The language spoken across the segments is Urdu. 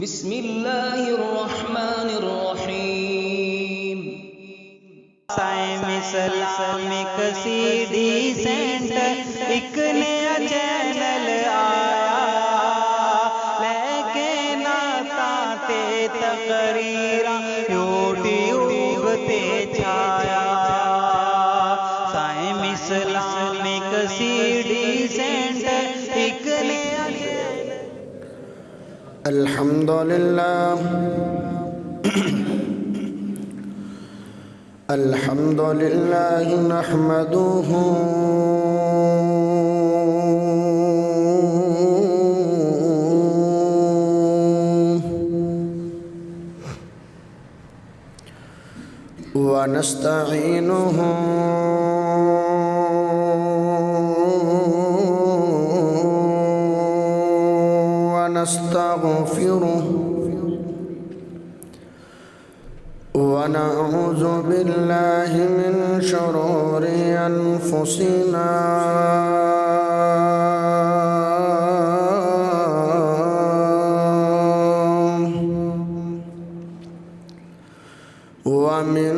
بسم اللہ الرحمن الرحیم۔ سائم اسلامک سی ڈی سینٹر ایک نیا چینل آیا، لے کے نعتاں تے تقریراں یوٹیوب تے چھایا۔ سائم اسلامک سی ڈی سینٹر ایک نیا الحمدللہ الحمدللہ نحمدہ ونستعینہ ونستغفرہ ونعوذ باللہ من شرور انفسنا ومن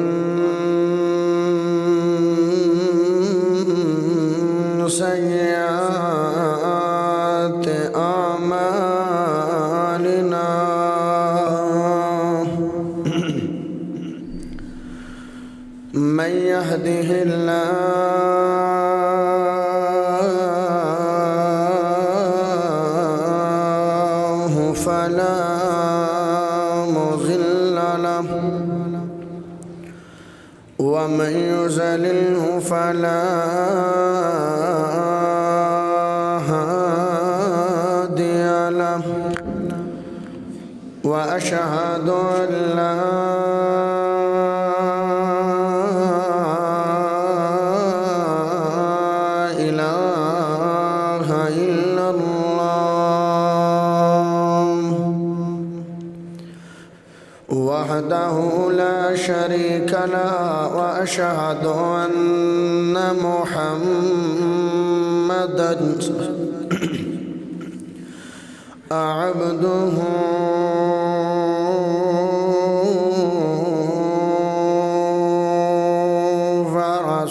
سیئات اعمالنا من يهده الله فلا مضل له ومن يضلله فلا هادي له وأشهد أن لا إله إلا الله وحده لا شريك له وأشهد أن محمدًا عبده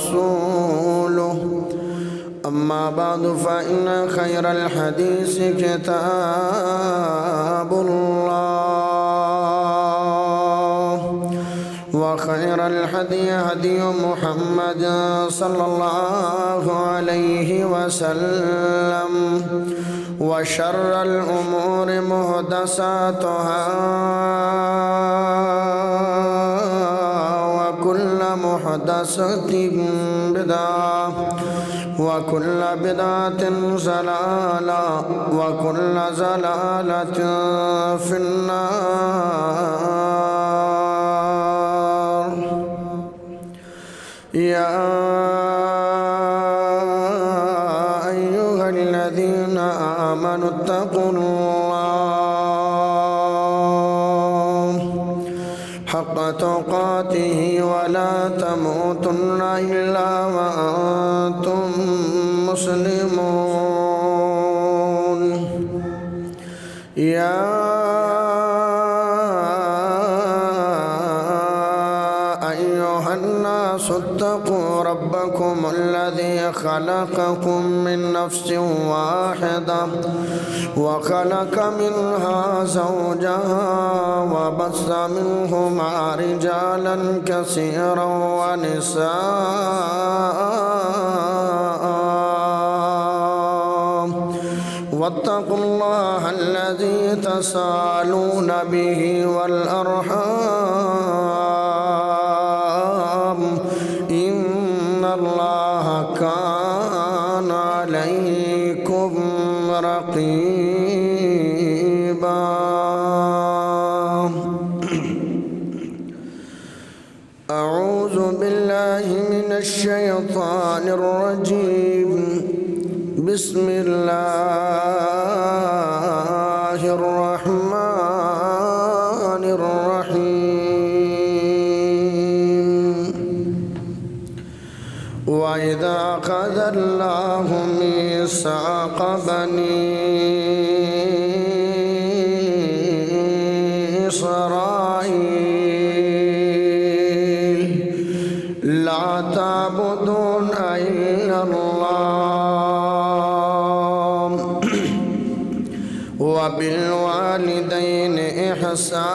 ورسوله أما بعد فإن خير الحديث كتاب الله وخير الهدي هدي محمد صلى الله عليه وسلم وشر الأمور محدثاتها وكل محدثة بدعة وكل بدعة ضلالة وكل ضلالة في النار يا أيها الذين آمنوا اتقوا الله حق تقاته ولا تموتن إلا وأنتم مسلمون يا أيها الناس اتقوا ربكم الذي خلقكم من نفس واحدة وخلق منها زوجها وبث منهما رجالا كثيرا ونساء واتقوا الله الذي تساءلون به والأرحام إن الله كان عليكم رقيبا أعوذ بالله من الشيطان الرجيم بسم الله الرحمن الرحيم وإذا أخذ الله ميثاق بني إسرائيل لا تعبدون إلا الله وبالوالدين إحسانا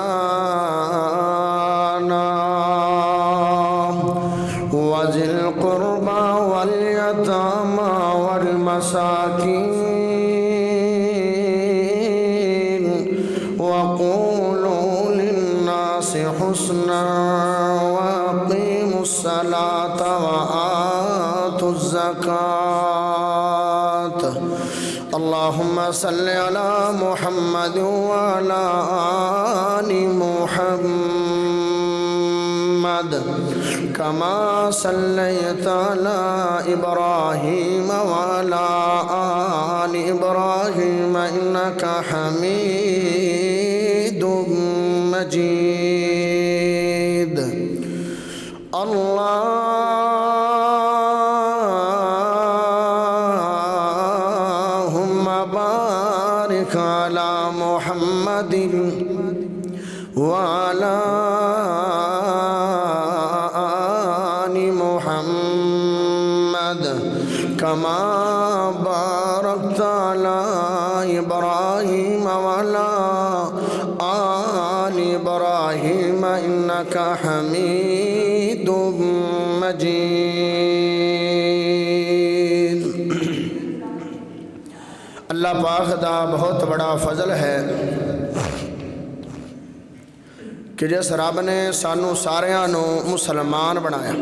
وذي القربى واليتامى والمساكين وقولوا للناس حسنا وأقيموا الصلاة وآتوا الزكاة اللهم صل على محمد وعلى آل محمد كما صليت على إبراهيم وعلى آل إبراهيم إنك حميد مجيد اللهم بارك على محمد وعلى آل محمد كما باركت على إبراهيم وعلى آل إبراهيم إنك حميد مجيد اللہ پاک دا بہت بڑا فضل ہے کہ جس رب نے سانو ساریاں نو مسلمان بنایا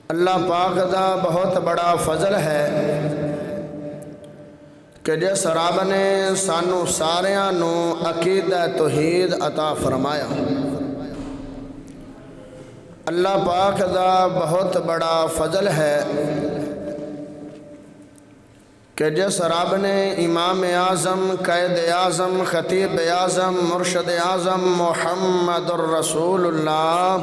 اللہ پاک دا بہت بڑا فضل ہے کہ جس رب نے سانو ساریاں نو عقیدہ توحید عطا فرمایا اللہ پاک دا بہت بڑا فضل ہے کہ جس رب نے امام اعظم قائد اعظم خطیب اعظم مرشد اعظم محمد الرسول اللہ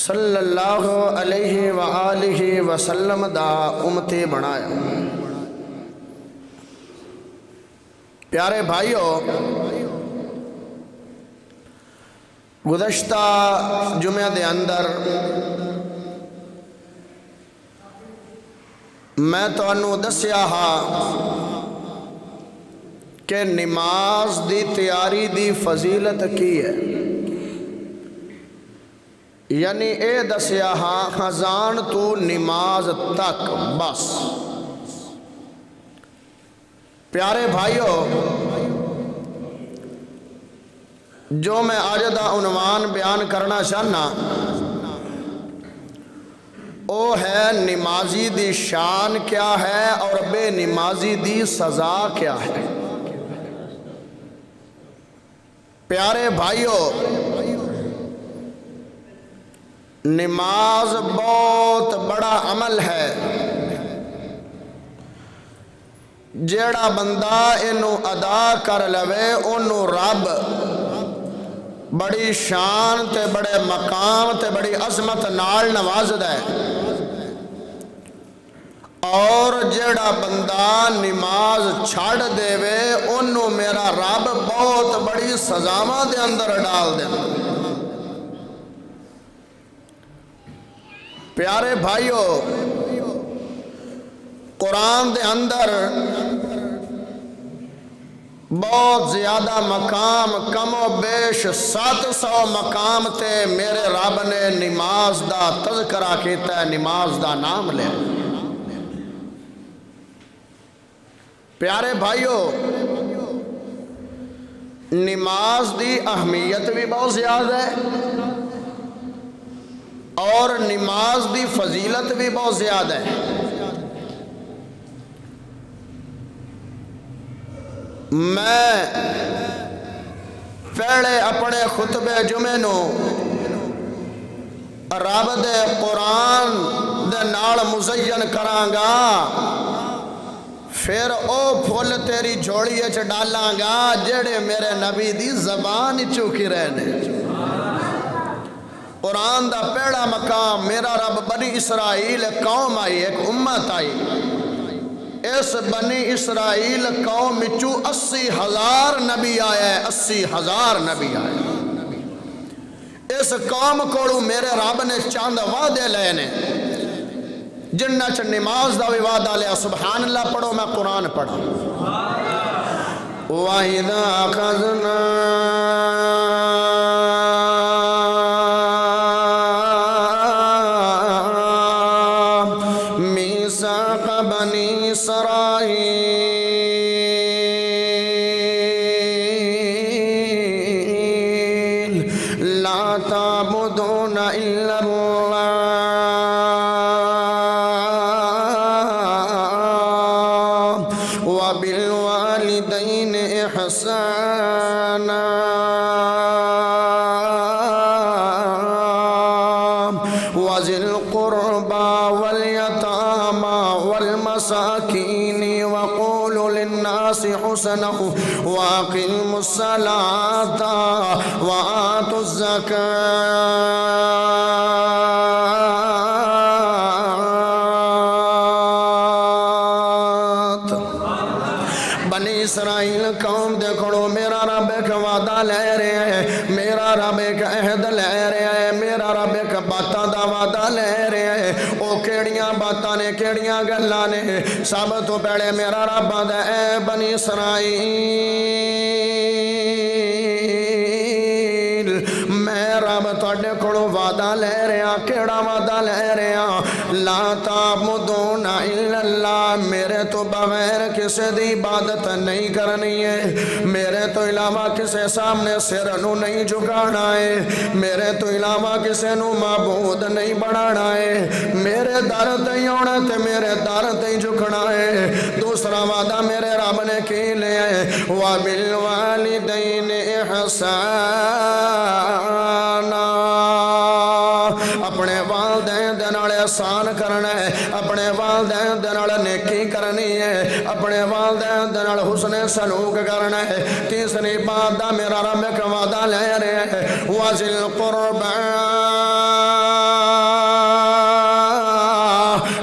صلی اللہ علیہ وآلہ وسلم دا امتی بنایا پیارے بھائیو گزشتہ جمعہ دے اندر میں تو انہوں دسیا ہاں کہ نماز دی تیاری دی فضیلت کی ہے یعنی اے دسیا ہاں خزان تو نماز تک بس پیارے بھائیو جو میں آج دا عنوان بیان کرنا چاہنا وہ ہے نمازی دی شان کیا ہے اور بے نمازی دی سزا کیا ہے پیارے بھائیو نماز بہت بڑا عمل ہے جیڑا بندہ انہوں ادا کر لوے انہوں رب بڑی شان تے بڑے مقام تے بڑی عظمت نال نوازد ہے اور جیڑا بندہ نماز چھاڑ دے وے انہوں میرا رب بہت بڑی سزاواں دے اندر ڈال دے پیارے بھائیو قرآن دے اندر بہت زیادہ مقام کم و بیش 700 مقام تے میرے رب نے نماز دا تذکرہ کیتا ہے نماز دا نام لے پیارے بھائیو نماز دی اہمیت بھی بہت زیادہ ہے اور نماز دی فضیلت بھی بہت زیادہ ہے میں پہلے اپنے خطبے جمعے نو رب دے قرآن دے نال مزین کرانگا پھر او پھول تیری جھوڑی اچ ڈالاں گا جڑے میرے نبی دی زبان چوکی رہنے قرآن دا پہلا مقام میرا رب بنی اسرائیل قوم آئی ایک امت آئی اس بنی اسرائیل قوم وچوں 80,000 نبی آیا ہے، 80,000 نبی آیا ہے۔ اس قوم کو میرے رب نے چند وعدے لے نے، جنہ چ نماز دا بھی وعدہ لیا۔ سبحان اللہ پڑھو، میں قرآن پڑھا۔ وَإِذَا أَخَذْنَا مِيثَاقَ بَنِي إِسْرَائِيلَ لَا تَعْبُدُونَ إِلَّا اللَّهَ وَبِالْوَالِدَيْنِ إِحْسَانًا وَذِي الْقُرْبَى وَالْيَتَامَى وَالْمَسَاكِينِ وَقُولُوا لِلنَّاسِ حُسْنًا وَأَقِيمُوا الصَّلَاةَ وَآتُوا الزَّكَاةَ۔ بنی اسرائیل قوم دیکھو، میرا رب ایک وعدہ لے رہے ہیں، میرا رب ایک عہد لے رہے ہیں، میرا رب ایک باتاں دا وعدہ لے رہے ہیں۔ او کیڑیاں باتاں نے، کیڑیاں گلاں نے؟ سب تو پہلے میرا رب آندا اے بنی اسرائیل، میں رب تواڈے کولوں وعدہ لے رہا۔ کیڑا وعدہ لے رہا؟ لا تعبدون الا اللہ، میرے تو بغیر کسی دی عبادت نہیں کرنی ہے، میرے تو علاوہ کسی سامنے سر نو نہیں جھکانا ہے، میرے تو علاوہ کسی نو معبود نہیں بنانا ہے، میرے در تے آنا تے میرے در تے جھکنا ہے۔ دوسرا وعدہ میرے رب نے کی لیا ہے، وَبِالْوَالِدَيْنِ إِحْسَانًا، اپنے والدین دے نال احسان کرنا ہے، اپنے والدین دے نال نیکی کرنی ہے، اپنے والدین دے نال حسن سلوک کرنا ہے۔ تیسری بات دا میرا رب ایک وعدہ لے رہے ہیں، وَذِي الْقُرْبَى،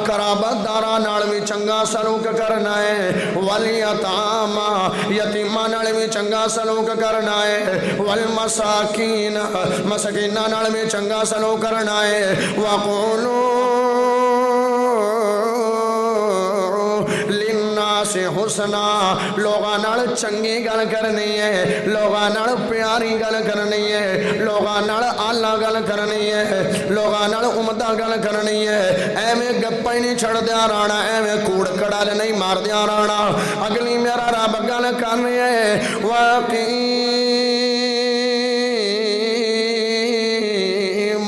قرابت داراں نال بھی چنگا سلوک کرنا ہے، وَالْيَتَامَى، یتیماں نال بھی چنگا سلوک کرنا ہے، وَالْمَسَاكِينَ، مسکیناں نال بھی چنگا سلوک کرنا ہے، وَقُولُوا لِلنَّاسِ حُسْنًا، لوگاں نال چنگی گل کرنی ہے، لوگاں نال پیاری گل کرنی ہے، لوگاں نال اعلیٰ گل کرنی ہے، لوگاں نال عمدہ گل کرنی ہے۔ ایویں گپاں ہی نہیں چھڑ دیا رہنا، ایویں کوڑ کڑال نہیں مار دیا رہنا۔ اگلی میرا رب گل کرنی ہے، وَأَقِیمُوا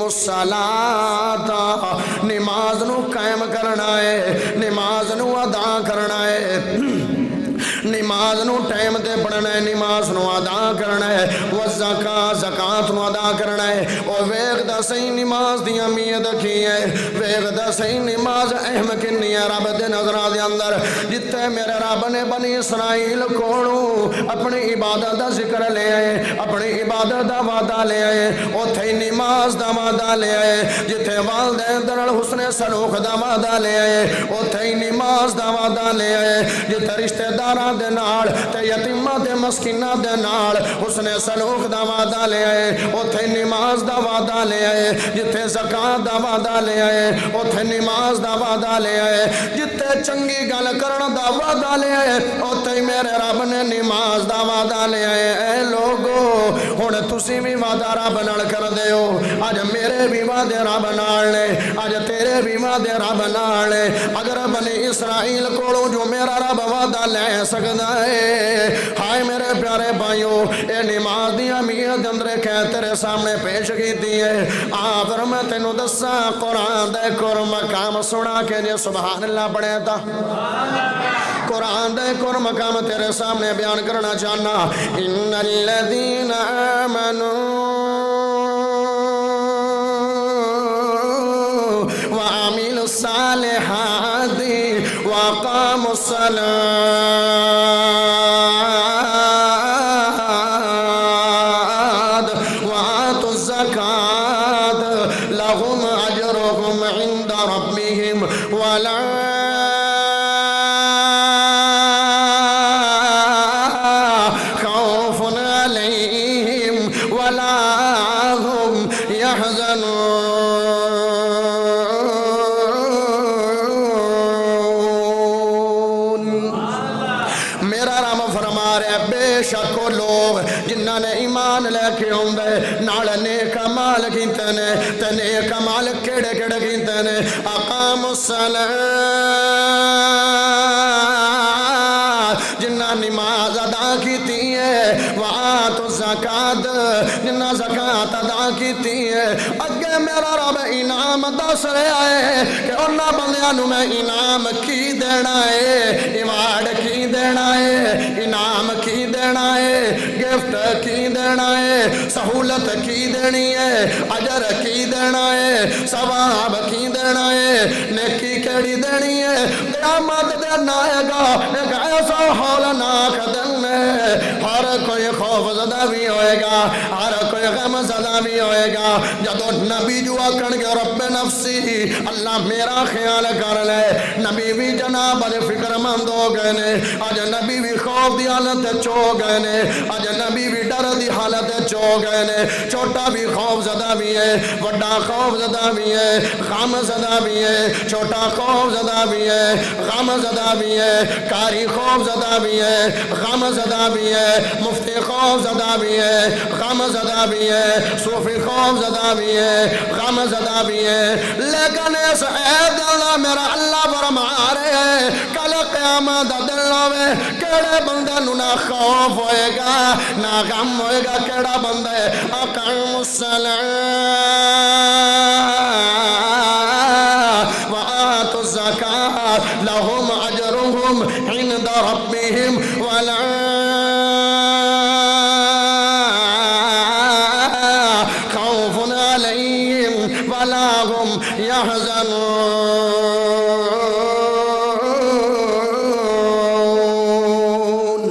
الصَّلَاةَ، نماز نو قائم کرنا ہے، نماز نو ادا کرنا ہے، نماز نو ٹائم تے پڑھنا ہے، نماز نو ادا کرنا ہے، والزکاۃ، زکات نو ادا کرنا ہے۔ اور ویکھ دا صحیح نماز دی اہمیت کی ہے، ویکھ دا صحیح نماز اہم کنی ہے رب دے نظراں دے اندر۔ جتھے میرے رب نے بنی اسرائیل کولوں اپنی عبادت دا ذکر لے آئے، اپنی عبادت دا وعدہ لے آئے، اوتھے نماز دا وعدہ لے آئے۔ جتھے والدین دے نال حسن سلوک دا وعدہ لے آئے، اوتھے نماز دا وعدہ لے آئے۔ جتھے رشتہ داراں دے نال تے یتیماں تے مسکیناں دے نال حسن سلوک دا وعدہ لے آئے، اوتھے نماز دا وعدہ لے آئے۔ جتھے زکات دا وعدہ لے آئے، اوتھے نماز دا وعدہ لے آئے۔ جتھے چنگی گل کرن دا وعدہ لے آئے، اوتھے میرے رب نے نماز دا وعدہ لے آئے۔ اے لوگو ہن تسی بھی وعدہ رب نال کر دیو، اج میرے بھی وعدے رب نال نے، اج تیرے بھی وعدے رب نال نے۔ اگر بنی اسرائیل کولوں جو میرا رب وعدہ لے سکدا ہے، ہائے میرے پیارے بھائیو، اے نماز دی اہمیت اندر کہ تیرے سامنے پیش کیتی ہے۔ پھر میں تینوں دساں قرآن دے کر مقام سنا کے جے سبحان اللہ پڑھے تا قرآن دے کر مقام تیرے سامنے بیان کرنا چاہنا۔ ان الذین آمنوا وعملوا الصالحات وأقاموا الصلاة وآتوا الزكاة لهم أجرهم عند ربهم ولا رب فرما رہے بے شک وہ لوگ جنہاں نے ایمان لے کے آندے نال نیک مال کیتے نے تے نیک مال کیڑے کیڑے کیتے نے اقام الصلاۃ جنہاں نماز ادا کیتی ہے وآت الزکات جنہاں زکات ادا کیتی ہے اگے میرا رب انعام دس رہا ہے کہ انہاں بندیاں نوں میں انعام کی دینا ہے ایوارڈ کی دینا ہے انعام کی دینا ہے گفٹ کی دینا ہے سہولت کی دینی ہے اجر کی دینا ہے ثواب کی دینا ہے نیکی کیڑی دینی ہے قیامت دن آئے گا ایک ایسا ہولناک دن ہے ہر کوئی خوف زدہ بھی ہوئے گا ہر کوئی غم زدہ بھی ہوئے گا جدو نبی جو آکڑ کے رب نفسی اللہ میرا خیال کر لے نبی بھی جناب فکر مند ہو گئے نے آج نبی بھی خوف دی حالت چو گئے نے آج نبی بھی ڈر دی حالت چو گئے نے چھوٹا بھی خوف زدہ بھی ہے وڈا خوف زدہ بھی ہے غم زدہ بھی ہے چھوٹا خوف زدہ بھی ہے غم زدہ بھی ہے کاری خوف زدہ بھی ہے غم زدہ بھی ہے مفتی خوف زدہ بھی ہے غم زدہ بھی ہے صوفی خوف زدہ بھی ہے غم زدہ بھی ہے لیکن اس عید اللہ میرا اللہ فرما رہے ہیں کل قیامت دن ہوئے کیڑے بندے نو نہ خوف ہوئے گا نہ غم ہوئے گا کیڑا بندے اقام الصلاۃ وآتوا الزکاۃ لهم اجرهم عند ربهم ولا خوف عليهم ولا هم يحزنون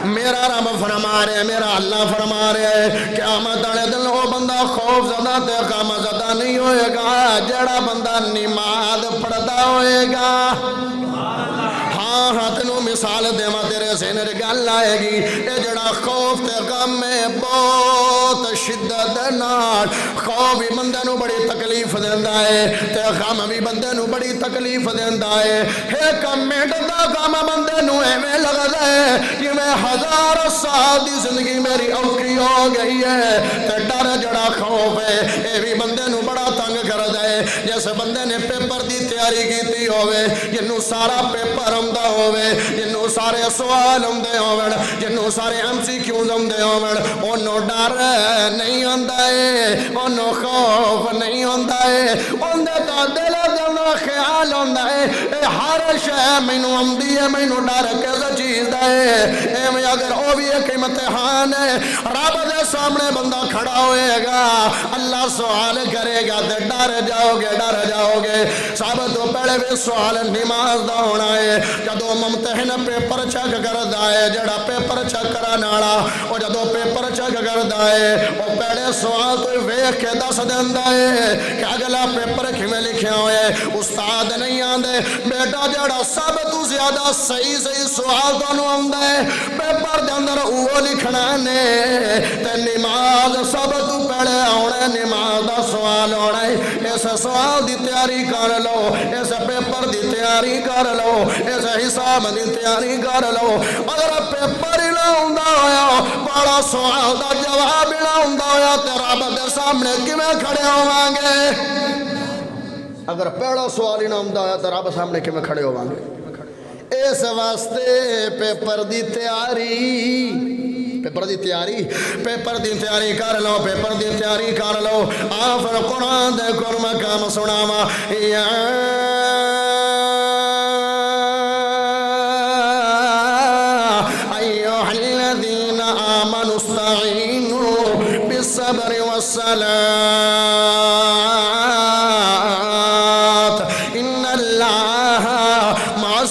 میرا رب فرما رہے ہیں میرا اللہ فرما رہے ہیں قیامت والے دن وہ بندہ خوف زدہ تے غم زدہ نہیں ہوئے گا جڑا بندہ نماز پڑھدا ہوئے گا ہاں تینوں مثال دیواں تیرے سین گل آئے گی اے جڑا خوف تے غم میں بہت شدت نال خوف بھی بندے نو بڑی تکلیف دیندا ہے تے غم بھی بندے نو بڑی تکلیف دیندا ہے ایک منٹ دا غم بندے نو ایویں لگدا ہے جویں ہزار سال دی زندگی میری اوکھی ہو گئی ہے تے ڈر جڑا خوف ہے اے بھی بندے نو بڑا تنگ کردا ہے جس بندے نے پیپر دی تیاری کیتی ہوے جنوں سارا پیپر آندا ہوے جنوں سارے سوال آندے ہون جنوں سارے MCQs آندے ہون اونوں ڈر نہیں آندا ہے اونوں خوف نہیں آندا ہے اوندے تا دل دے خیال آندا ہے اے ہر شے مینوں آندی ہے مینوں ڈر کس چیز دا ہے ایویں اگر او بھی ایک امتحان ہے رب دے سامنے بندہ کھڑا ہوئے گا اللہ سوال کرے گا تے ڈر جاؤ گے سب تو پہلے بھی سوال نماز دا ہونا ہے جدو ممتحن پیپر چیک کردا ہے جڑا پیپر چیک کرن والا او جدو پیپر چیک کردا ہے او پہلے سوال تو ویکھ کے دس دیندا ہے کہ اگلا پیپر کیویں لکھیا ہوئے استاد نہیں آندے بیٹا جڑا سب تو زیادہ صحیح سوال تانوں آندا ہے پیپر دے اندر اوہ لکھنا نے تے نماز سب تو پہلے آنا ہے نماز دا سوال آنا ہے اس سوال دی تیاری کر لو اس پیپر دی تیاری کر لو اس حساب دی تیاری کر لو اگر پیپر ہی نہ ہوندا ہویا بڑا سوال دا جواب ہی نہ ہوندا ہویا تے رب دے سامنے کیویں کھڑے ہوواں گے اگر پہلا سوال ہی نہ ہوندا ہویا تے رب سامنے کیویں کھڑے ہوواں گے اس واسطے پیپر دی تیاری کر لو پیپر دی تیاری کر لو آفر قرآن دے قرم کام سناوا یا ایوہ الذین آمنوا استعینوا بالصبر والصلاة ان اللہ مع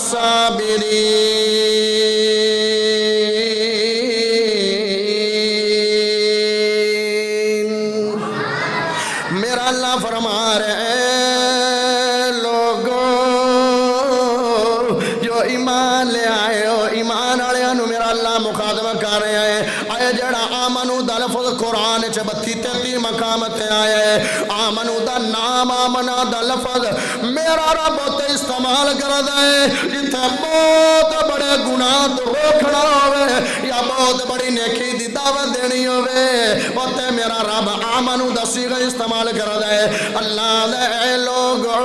الصابرین میرا اللہ فرما رہے ہیں لوگوں جو ایمان لے آئے ہو ایمان والے میرا اللہ مخاطب کر رہے ہیں اے جڑا آمنو دا لفظ قرآن 32-33 مقام تے آیا ہے آمنو دا نام آمنا دا لفظ میرا رب تے استعمال کر دے جتھے بہت بڑے گناہ تو روکنا ہوئے یا بہت بڑی نیکی دی دعوت دینی ہوئے وہ تے میرا رب آمنو دا صیغہ استعمال کر دے اللہ دے لوگوں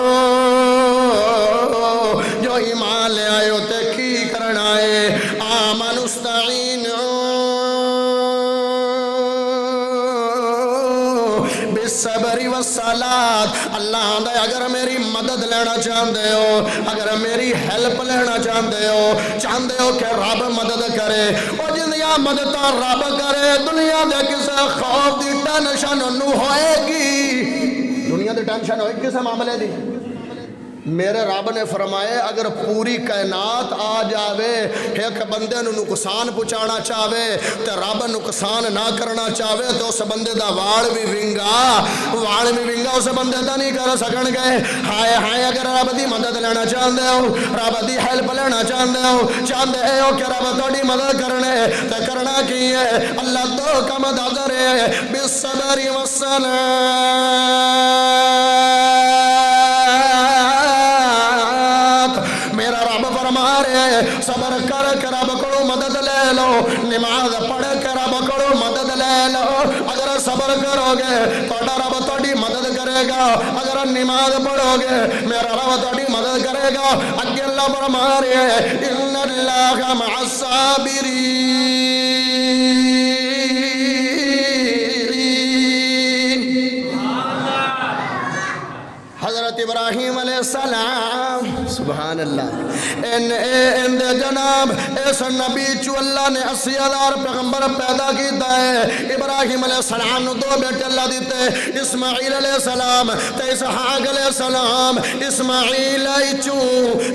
جو ایمان لے آئے ہوتے کی کرنا ہے آمن استعین بالصبر والصلاة اللہ دے اگر میری مدد لینا چاہتے ہو اگر میری ہیلپ لینا چاہتے ہو کہ رب مدد کرے اور جنیا مدد رب کرے دنیا دے کسے خوف دی ٹینشن نو ہوئے گی دنیا دی ٹینشن ہوئے کسے معاملے دی میرے رب نے فرمائے اگر پوری کائنات آ جاوے ایک بندے نو نقصان پہنچانا چاہے تو رب نقصان نہ کرنا چاہے تو اس بندے دا واڑ بھی ونگا اس بندے دا نہیں کر سکن گے ہائے اگر رب دی مدد لینا چاہتے ہو رب دی ہیلپ لینا چاہتے ہو کہ رب تھوڑی مدد کرنے تو کرنا کی ہے اللہ تو کا مدد ہے بالصبر والصلاة صبر کر کے رب کو مدد لے لو نماز پڑھ کے رب کو مدد لے لو اگر صبر کرو گے تو رب تھوڑی مدد کرے گا اگر نماز پڑھو گے میرا رب تھوڑی مدد کرے گا اگے اللہ فرما رہے ہیں ان اللہ مع الصابرین حضرت ابراہیم علیہ السلام سبحان اللہ ان دے جناب اس نبی چو اللہ نے 80,000 پیغمبر پیدا کیتا ہے ابراہیم علیہ السلام نو 2 بیٹے اللہ دیتے اسماعیل علیہ السلام تے اسحاق علیہ السلام اسماعیل چو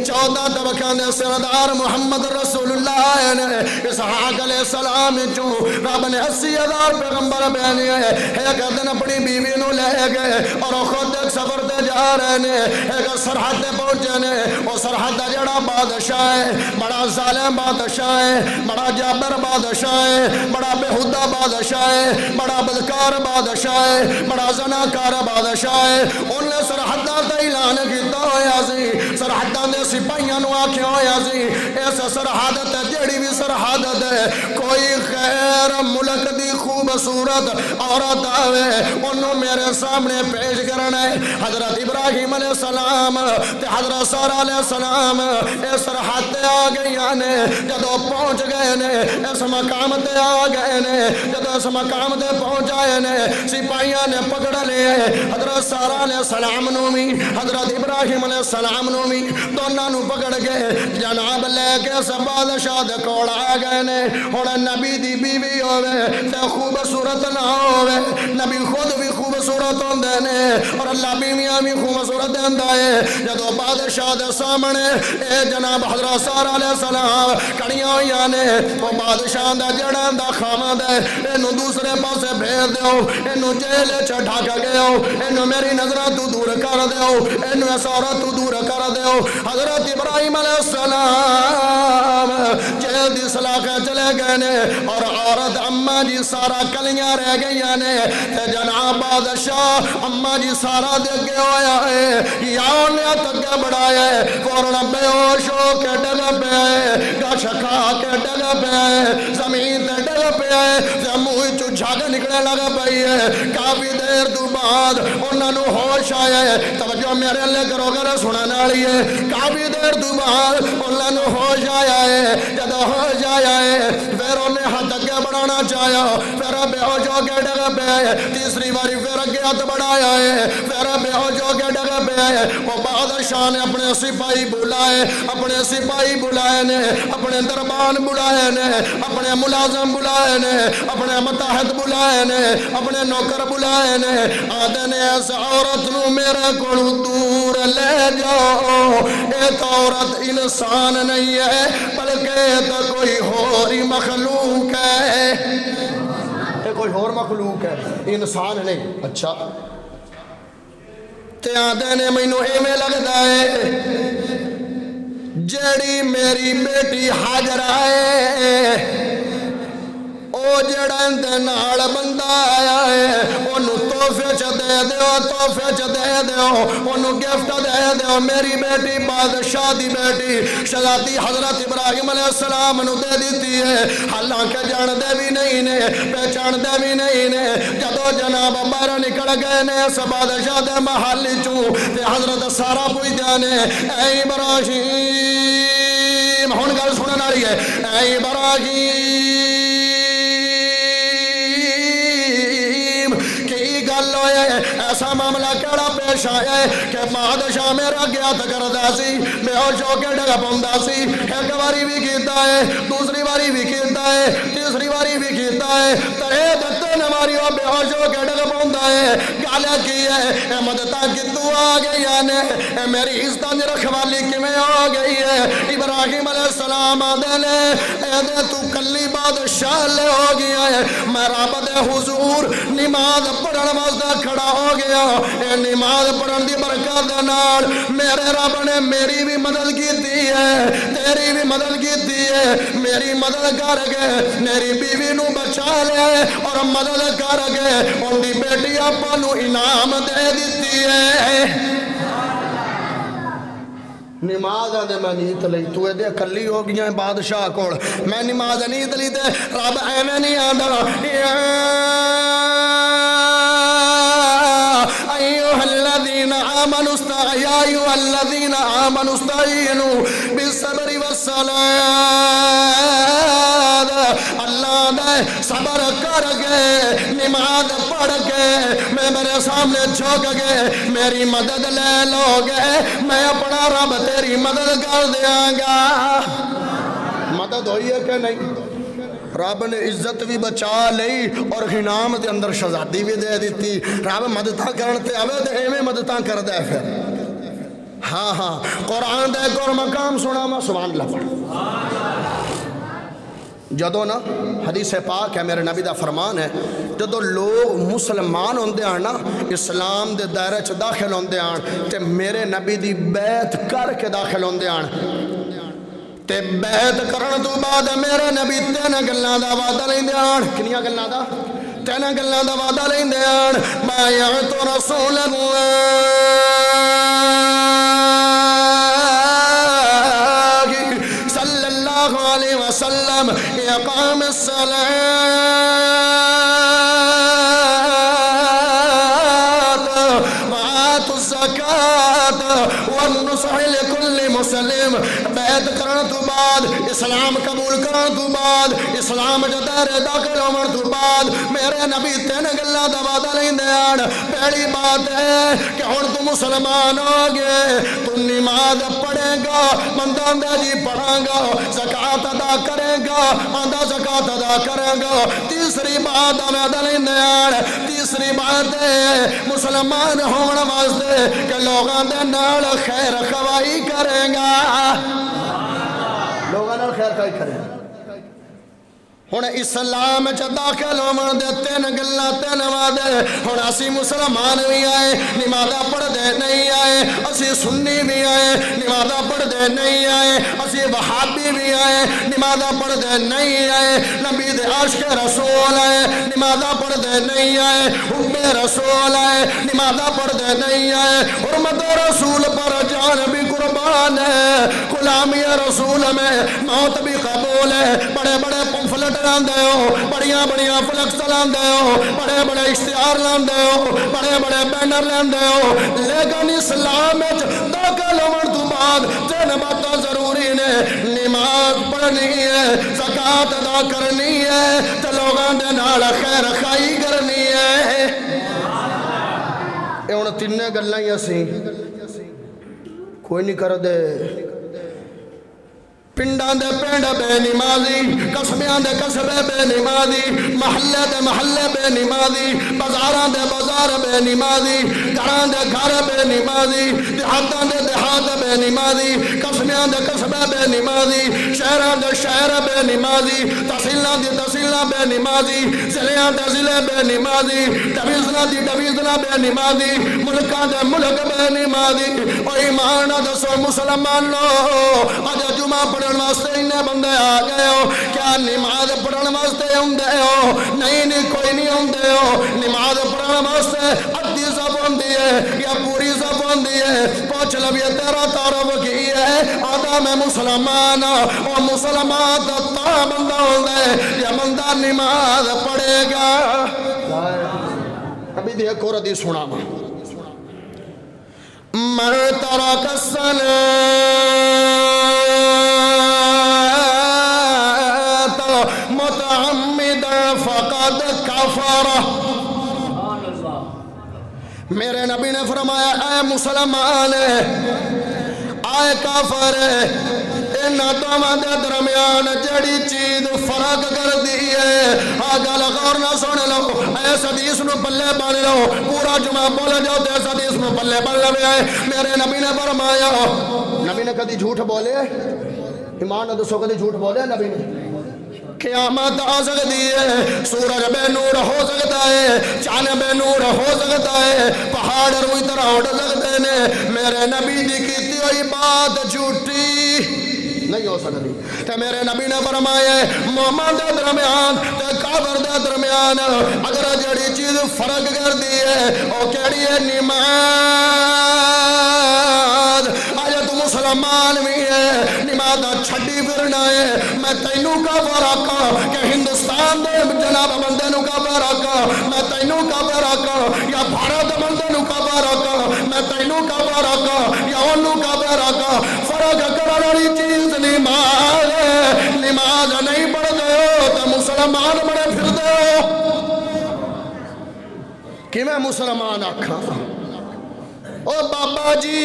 14 طبقہ دے سردار محمد رسول اللہ نے اسحاق علیہ السلام چو رب نے 80,000 پیغمبر بھیجے ایک دن اپنی بیوی نو لے گئے اور خود ایک سفر تے جا رہے نے ایک سرحد تے پہنچے نے وہ سرحد دا جڑا بادشاہ ہے بڑا ظالم بادشاہ ہے بڑا جابر بادشاہ ہے بڑا بےہودہ بادشاہ ہے بڑا بدکار بادشاہ ہے بڑا زناکار بادشاہ ہے انہوں نے سرحداں تے اعلان کیتا ہویا سی سرحداں دے سپاہیاں نو آکھیا ہویا سی اس سرحد تے جڑی بھی سرحد تے کوئی غیر ملک دی خوبصورت عورت آوے انہوں میرے سامنے پیش کرنا ہے حضرت ابراہیم علیہ السلام تے حضرت سارہ علیہ السلام اس سرحد تے آ گئی نے جدو پہنچ گئے نے اس مقام تے آ گئے نے جدو اس مقام تے پہنچ آئے نے سپاہیاں نے پکڑ لے حضرت سارہ علیہ السلام نو بھی حضرت ابراہیم علیہ السلام نو بھی دونوں نو پکڑ گئے جناب لے کے سب بادشاہ دے کول آ گئے نے ہن نبی دی بیوی ہوے تے خوبصورت نہ ہوے نبی خود بھی خوبصورت ہوندے نے اور اللہ بیویاں بھی خوبصورت دیندا ہے جدو بادشاہ دے سامنے اے جناب حضرت سارہ علیہ السلام کڑیاں ہوئیاں نے وہ بادشاہ دا جڑا دا خامد ہے اینو دوسرے پاسے بھیج دیو اینو جیل چ ڈھک گئے اینو میری نظرہ تو دور کر دیو اینو اس عورت تو دور کر دیو حضرت ابراہیم علیہ السلام جیل دی سلاخیں چلے گئے نے اور عورت اماں جی سارا کلیاں رہ گئیاں نے تے جناب بادشاہ اماں جی سارا دے گئے ہویا ہے یا انہیں تک بڑھایا ہے فوراں بے ہوش ہو کے ڈگ پہ آئے گاش کھا کے ڈگ پہ آئے زمین تے ڈگ پہ آئے منہ چو جھاگ نکلنے لگا پئی ہے کافی دیر تو بعد انہوں نے ہوش آیا ہے توجہ میرے لے کرو گر سنانے والی ہے کافی دیر تو بعد انہوں نے ہوش آیا ہے جب ہوش آیا ہے پھر انہیں ہاتھ اگے بڑھانا چاہیا پھر بے ہوش ہو کے ڈگ پہ آئے تیسری باری پھر اگے ہاتھ بڑھایا ہے پھر بے ہوش ہو کے ڈگ پہ آئے وہ بادشاہ نے اپنے سپاہی بلائے نے اپنے دربان بلائے نے اپنے ملازم بلائے نے اپنے متحد بلائے نے اپنے نوکر بلائے نے آدھے نے اس عورت نو میرے کو دور لے جاؤ ایک عورت انسان نہیں ہے بلکہ تو کوئی ہوری مخلوق ہے کوئی اور مخلوق ہے انسان نہیں اچھا تے آدھے نے مینو ایویں لگدا ہے جیڑی میری بیٹی حاجرہ ہے جڑا اندے نال بندہ آیا ہے انہوں تحفے چ دے دیو، تحفے چ دے دیو، انہوں گفٹ دے دیو۔ میری بیٹی بادشاہ دی بیٹی شہزادی حضرت ابراہیم علیہ السلام نو دے دیتی ہے، حالانکہ جان دے بھی نہیں نے، پہچان دے بھی نہیں نے۔ جدو جناب باہر نکل گئے نے اس بادشاہ دے محل چوں تے حضرت سارا پوچھدے نے اے ابراہیم، ہن گل سنن والی ہے، اے ابراہیم کی گل ہوئے، ایسا معاملہ کیڑا پیش آیا ہے کہ بادشاہ میرا گیا تو کردا سی، بے ہوش ہو کے ڈگ پوندا سی، ایک باری بھی کیتا ہے، دوسری باری بھی کیتا ہے، تیسری باری بھی کیتا ہے، ترے دتن ماری وہ بے ہوش ہو کے ڈگ پوندا ہے۔ گل کی ہے اے مدداں کتوں آ گئی نے، اے میری عزتاں دی رکھوالی کیویں ہو گئی ہے؟ ابراہیم علیہ السلام آدھے نے اے دے تو کلی بادشاہ لے ہو گیا ہے، میں رب دے حضور نماز پڑھن واسطے کھڑا ہو گیا، اے نماز پڑھن دی برکت دے نال میرے رب نے میری بھی مدد کیتی ہے، تیری بھی مدد کیتی ہے، میری مدد کر کے میری بیوی نو بچا لیا ہے اور مدد کر کے ان دی بیٹی آپا نو انعام دے دیتی ہے۔ نماز آدھے میں نیت لئی، تو دے کلی ہو گیا بادشاہ کوڑ، میں نماز نیت لی تے رب ایویں نہیں آندا یا ایھا الذین آمنوا استعینوا بالصبر والصلاۃ، اللہ دے صبر کر کے نماز پڑھ کے میں میرے سامنے جھک کے میری مدد لے لو گے، میں اپنا رب تیری مدد کر دیاں گا۔ مدد ہوئی ہے کہ نہیں؟ رب نے عزت بھی بچا لئی اور انعام دے اندر شہزادی بھی دے دیتی۔ رب مدداں کرن تے آوے تے ایویں مدداں کردا ہے پھر۔ ہاں ہاں قرآن دے ایک اور مقام سنا میں سبحان اللہ پڑھ۔ جدو نا حدیث پاک ہے میرے نبی دا فرمان ہے، جدو لوگ مسلمان ہوندے آن نا اسلام دے دائرے چ داخل ہوندے آن تے میرے نبی دی بیعت کر کے داخل ہوندے آن تے بیعت کرن تو بعد میرے نبی تین گلاں دا وعدہ لیندے آن۔ کنیاں گلاں دا؟ تین گلاں دا وعدہ لیندے آن۔ بایعت رسول اللہ صلی اللہ علیہ وسلم اقام الصلاۃ وآت الزکاۃ والنصح لکل مسلم۔ بیعت کرن تو بعد، اسلام قبول کرن تو بعد، اسلام جدار داخل ہومن تو بعد میرے نبی تین گلاں دا وعدہ لیندے آن۔ پہلی بات ہے کہ ہن تو مسلمان ہو گئے، تو نماز پڑھے گا، بندہ دے جی پڑھاں گا، زکات ادا کرے گا، آندا زکات ادا کرے گا۔ تیسری بات وعدہ لیندے آن، تیسری بات ہے مسلمان ہون واسطے کہ لوگاں دے نال خیر خواہی کرے گا، لوگاں نال خیر خواہی کرے گا۔ ہن اسلام چ داخل ہون دے تین گلاں تین وعدے۔ ہن اسی مسلمان بھی آئے نمازاں پڑھدے نہیں آئے، اسی سنی بھی آئے نمازاں پڑھدے نہیں آئے، اسی وہابی بھی آئے نمازاں پڑھدے نہیں آئے، نبی دے عاشق رسول آئے نمازاں پڑھدے نہیں آئے، حب رسول آئے نمازاں پڑھدے نہیں آئے۔ حرمت رسول پر جان بھی قربان ہے، غلامی رسول میں موت بھی قبول ہے۔ بڑے بڑے پمفلٹ لاندے ہو، بڑیاں بڑیاں فلکس لاندے ہو، بڑے بڑے اشتہار لاندے ہو، بڑے بڑے بینر لاندے ہو، لیکن اسلام داخل ہونے تو بعد تین باتاں ضروری نے۔ نماز پڑھنی ہے، زکات ادا کرنی ہے، تے لوگاں دے نال خیر خائی کرنی ہے۔ اے ہن تینے گلاں ہی اسی کوئی نہیں کر دے۔ پنڈاں دے پنڈ بے نمازی، قصبیاں دے قصبے بے نمازی، محلے دے محلے بے نمازی، بازاراں دے بازار بے نمازی، گھراں دے گھر بے نمازی، دیہاتاں دے دیہات بے نمازی، قصبیاں دے قصبے بے نمازی، شہراں دے شہر بے نمازی، تحصیلاں دی تحصیلاں بے نمازی، ضلعاں دے ضلع بے نمازی، ڈویژناں دی ڈویژناں بے نمازی، ملکاں دے ملک بے نمازی۔ او ایمان دسو مسلمانوں، اج جمعہ پڑھن واسطے انہیں بندے آ گئے ہو کیا نماز پڑھن واسطے ہوندے ہو نہیں کوئی نہیں ہوندے ہو نماز پڑھن واسطے ادھی صف ہوندی ہے یا پوری صف ہوندی ہے پوچھ لو یہ تیرا تعارف کی ہے آدھا میں مسلمان اور مسلمان تا بندہ ہوندے یہ بندہ نماز پڑھے گا ابھی دیکھو ردی سنا من ترک الصلاة متعمدا فقد کفر میرے نبی نے فرمایا اے مسلمان اے کافر انہاں دوواں دے درمیان جڑی چیز فرق کر دی ہے گل غور نہ سن لو اس حدیث نو پلے بن لو پورا جمعہ بول جاؤ تے اس حدیث نو پلے بن لو میرے نبی نے فرمایا نبی نے کدی جھوٹ بولے ایمان نہ دسو کدی جھوٹ بولے نبی نے قیامت آ سکتی ہے سورج بے نور ہو سکتا ہے چاند بے نور ہو سکتا ہے پہاڑ روئی طرح اڑ سکتے ہیں میرے نبی دی کیتی ہوئی بات جھوٹی نہیں ہو سکتی تے میرے نبی نے فرمایا مومن دے درمیان تے کافر دے درمیان اگر جڑی چیز فرق کر دی ہے او کیڑی ہے نماز آج تو مسلمان بھی ہے نماز چھڈی پھرنا ہے میں تینوں کافر آکاں کہ ہندوستان دے جناب بندے نو کافر آکاں میں تینوں کافر آکاں یا بھارت بندے نو کافر آکاں میں تینوں کافر آکاں یا اونوں کافر آکاں فرق کرن والی چیز نماز نماز نہیں پڑھتے ہو تو مسلمان بڑے پھرتے ہو کہ میں مسلمان آکھاں او بابا جی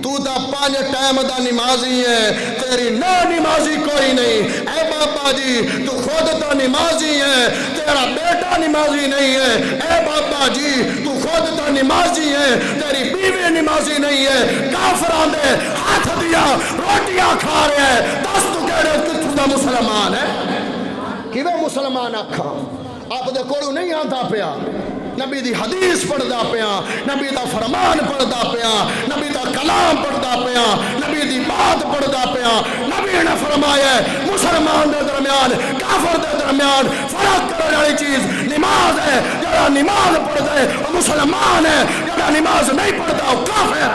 تو دا 5 ٹائم دا نمازی ہے تیری نہ نمازی کوئی نہیں اے بابا جی تو خود تو نمازی ہے تیرا بیٹا نمازی نہیں ہے اے بابا جی تو خود تو نمازی ہے تیری بیوی نمازی نہیں ہے کافران دے ہاتھ دیا روٹیاں کھا رہے ہیں دس تو کہہ رہے تو دا مسلمان ہے کہ وہ مسلمان آکھاں آپ دے کوڑو نہیں آتا پیا نبی دی حدیث پڑھدا پیا نبی دا فرمان پڑھدا پیا نبی دا کلام پڑھدا پیا نبی دی بات پڑھدا پیا نبی نے فرمایا مسلمان دے درمیان کافر دے درمیان فرق کرنے والی چیز نماز ہے جڑا نماز پڑھدا ہے وہ مسلمان ہے جڑا نماز نہیں پڑھدا وہ کافر ہے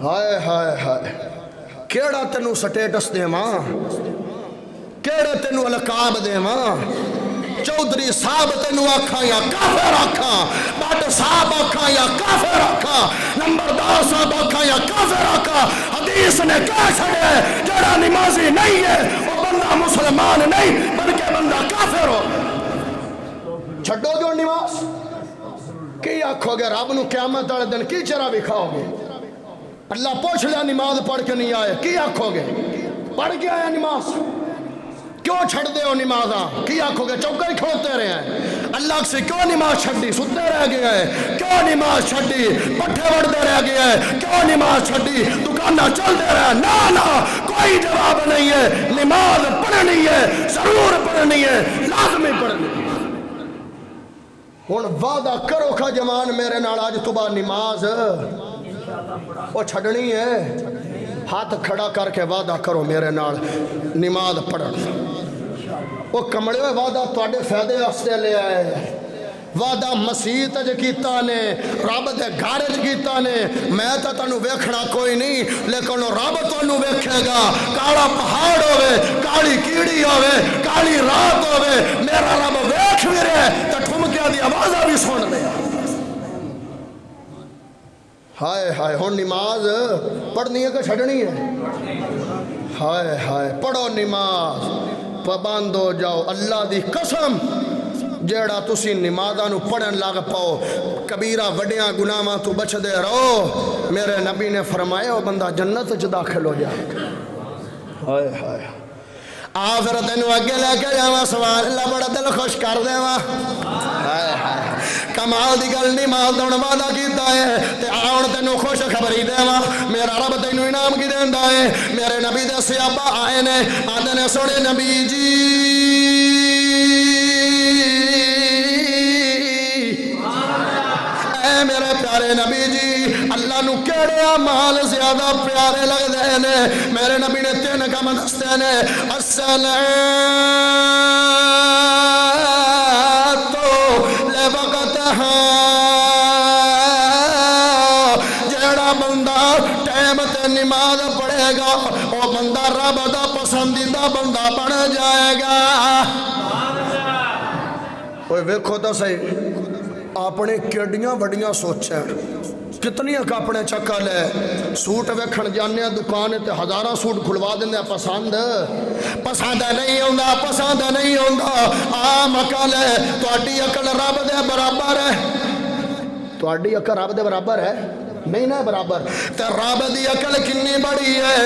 ہائے ہائے ہائے کیڑا تینوں سٹیٹس دیواں کیڑے تینوں القاب دیواں چودھری صاحب تینوں آکھاں یا کافر آکھاں بٹ صاحب آکھاں یا کافر آکھاں نمبردار صاحب آکھاں یا کافر آکھاں حدیث نے کہہ چھڑے جڑا نمازی نہیں ہے وہ بندہ مسلمان نہیں بلکہ بندہ کافر ہو چھڈو جو نماز کی آکھو گے رب نو قیامت والے دن کی چرا بھی کھاؤ گے اللہ پوچھ لیا نماز پڑھ کے نہیں آئے کی آکھو گے پڑھ کے آیا نماز کیوں چھڑ دے ہو نمازاں کی آنکھوں گے چوکے ہی کھوتے رہے ہیں اللہ سے کیوں نماز چھڑی ستے رہ گئے ہیں کیوں نماز چھڑی پٹھے وڑ دے رہ گئے ہیں کیوں نماز چھڑی دکانہ چل دے رہے ہیں نا کوئی جواب نہیں ہے نماز پڑھنی ہے ضرور پڑھنی ہے لازمی پڑھنی ہے ہن وعدہ کرو کھا جوان میرے نال آج تو بعد نماز وہ چھڑنی ہے ہاتھ کھڑا کر کے وعدہ کرو میرے نال نماز پڑھن وہ کمڑے ہوئے وعدہ تواڈے فائدے واسطے لے آئے وعدہ مسیح تے کیتا نے رب دے گھر وچ کیتا نے میں تے تانوں ویکھنا کوئی نہیں لیکن رب تانوں ویکھے گا کالا پہاڑ ہوے کالی کیڑی ہوے کالی رات ہوے میرا رب ویکھ بھی رہے تے ٹھمکیاں دی آوازاں بھی سن لے ہائے ہائے ہن نماز پڑھنی ہے کہ چھڑنی ہے ہائے ہائے پڑھو نماز پابند ہو جاؤ اللہ دی قسم جیڑا تسی نمازاں نو پڑھن لگ پاؤ کبیرہ وڈیاں گناہاں تو بچ دے رہو میرے نبی نے فرمایا وہ بندہ جنت وچ داخل ہو جائے ہائے ہائے آخر تینوں اگے لے کے جاواں سوال اللہ بڑا دل خوش کر دیواں ہائے ہائے کمال دی گل نماز دا وعدہ کیتا ہے تے آن تینوں خوش خبری دیواں میرا رب تینوں انعام کی دیندا ہے میرے نبی دے صحابہ آئے نے آندے نے سونے نبی جی اے میرے پیارے نبی جی اللہ نو کیڑے اعمال زیادہ پیارے لگدے نے میرے نبی نے 3 کام دستے نے الصلاۃ لوقتہا جیڑا بندہ ٹائم تے نماز پڑھے گا وہ بندہ رب دا پسندیدہ بندہ بن جائے گا اوے ویکھو تو صحیح اپنے کیڑیاں بڑیاں سوچیں کتنی اپنے چکل ہے سوٹ ویکھن جانے دکان تے 1000 سوٹ کھلوا دینے پسند نہیں ہوندا پسند نہیں ہوندا عام عقل ہے تہاڈی عقل رب دے برابر ہے تہاڈی عقل رب دے برابر ہے نہیں نہ برابر تے رب دی عقل کنی بڑی ہے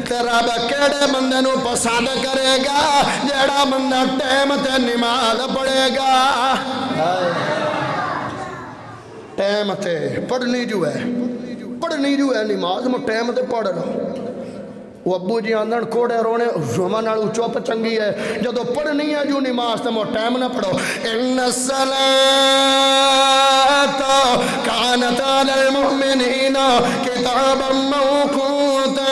تے رب کیڑے بندے نو پسند کرے گا جیڑا بندہ ٹائم تے نماز پڑھے گا ٹائم تے پڑھنی جو ہے نماز میں ٹائم تے پڑھ رہا وہ ابو جی آندن کوڑے رونے رومن نالو چوپ چنگی ہے جدو پڑھنی ہے جو نماز تے مو ٹائم نہ پڑھو ان الصلاۃ کانت علی المؤمنین کتابا موقوتا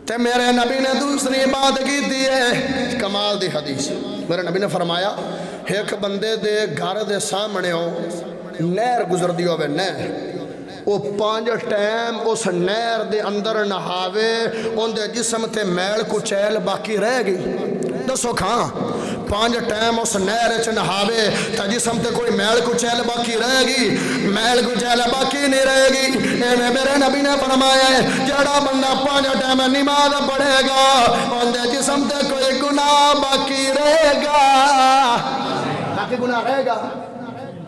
تے میرے نبی نے دوسری بات کی دی ہے کمال دی حدیث میرے نبی نے فرمایا ایک بندے دے گھر دے سامنے ہو نہر گزر دی ہوئے نہر وہ 5 ٹائم اس نہر دے اندر نہاوے ان دے جسم تے میل کچیل باقی رہ گئی دسو کھاں 5 ٹائم اس نہر چ نہاوے تا جسم تے کوئی میل کچیل باقی رہ گی میل کچیل باقی نہیں رہے گی ایویں میرے نبی نے فرمایا ہے جڑا بندہ 5 ٹائم نماز پڑھے گا ان دے جسم تے کوئی گناہ باقی رہے گا باقی گناہ رہے گا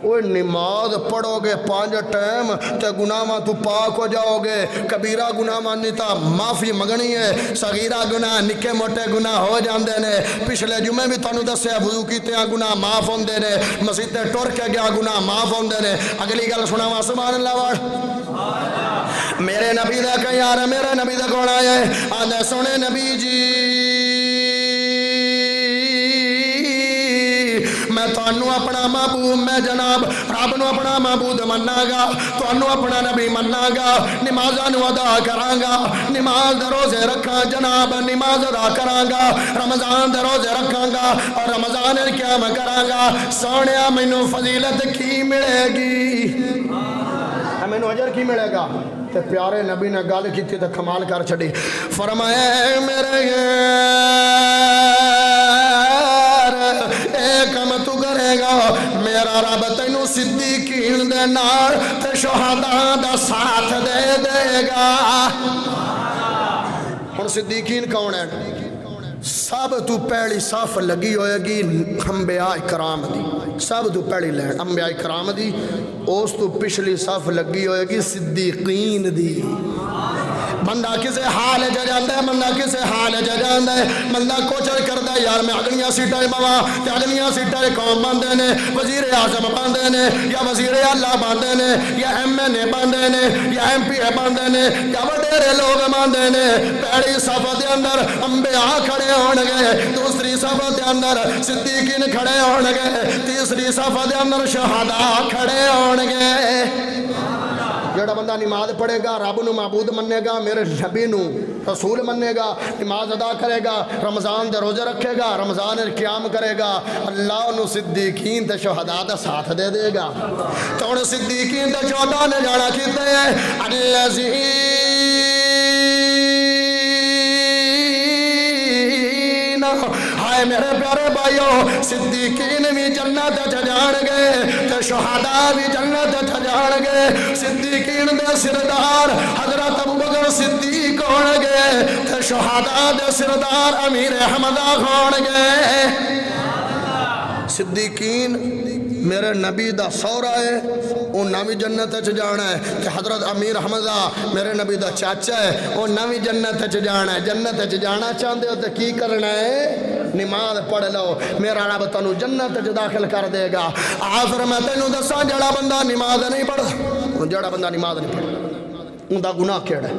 وہ نماز پڑھو گے 5 ٹائم تے گناہ تو پاک ہو جاؤ گے کبیرہ گناہ مانی تا معافی مگنی ہے صغیرہ گناہ نکے موٹے گناہ ہو جاندے نے پچھلے جمعے بھی تانوں دسیا وضو کیتے ہیں گناہ معاف ہوندے نے مسجد تے ٹر کے گیا گناہ معاف ہوندے نے اگلی گل سناواں سبحان اللہ واڑ میرے نبی دا کہ یار میرے نبی دا کون آیا ہے آندے سونے نبی جی میں تانوں اپنا معبود میں جناب رب نو اپنا معبود مننا گا تانوں اپنا نبی مننا گا نمازاں نو ادا کراں گا نماز دے روزے رکھاں جناب نماز ادا کراں گا رمضان دے روزے رکھاں گا اور رمضان قیام کراں گا سونیا مینوں فضیلت کی ملے گی مینوں اجر کی ملے گا تے پیارے نبی نے گل کیتی تے کمال کر چھڈی فرمایا میرے ایک کم تو کرے گا میرا رب تینوں صدیقین دے نال تے شہداء دا ساتھ دے دے گا ہن صدیقین کون ہے سب تو پہلی صف لگی ہوئے گی انبیاء کرام دی سب تو پہلی لین انبیاء کرام دی اس تو پچھلی صف لگی ہوئے گی صدیقین دی بندہ کسے حال جا جاندہ ہے بندہ کسے حال جا جاندہ ہے بندہ کوچر کردہ ہے یار میں اگلیاں سیٹیں بوا تے اگلیاں سیٹیں قوم باندھے نے وزیر اعظم باندھے نے یا وزیر اللہ باندھے نے یا MNA باندھے نے یا MP باندھے نے یا وڈیرے لوگ باندھے نے پہلی صف دے اندر انبیاء کھڑے ہون گے دوسری صف دے اندر صدیقین کھڑے ہون گے تیسری صف دے اندر شہداء کھڑے ہون گے جڑا بندہ نماز پڑھے گا رب نو معبود مننے گا میرے نبی نو رسول مننے گا نماز ادا کرے گا رمضان دے روزے رکھے گا رمضان قیام کرے گا اللہ نو صدیقین تے شہداء دا ساتھ دے دے گا تو ان صدیقین تے شہداء نے جانا کیتے ہیں الذین ہائے میرے پیارے بھائیو صدیقین بھی جنت جان گے تے شہداء بھی جنت جان گے صدیقین دے سردار حضرت ابوبکر صدیق ہون گے تے شہداء دے سردار امیر حمزہ ہون گے صدیقین میرے نبی دا سورا ہے انہاں بھی جنت چ جانا ہے کہ حضرت امیر حمزہ میرے نبی دا چاچا ہے انہاں بھی جنت چ جانا ہے جنت چ جانا چاہندے ہو تے کی کرنا ہے نماز پڑھ لو میرا رب تانوں جنت چ داخل کر دے گا آخر میں تینوں دساں جڑا بندہ نماز نہیں پڑھدا جڑا بندہ نماز نہیں پڑھدا ان دا گناہ کیڑا ہے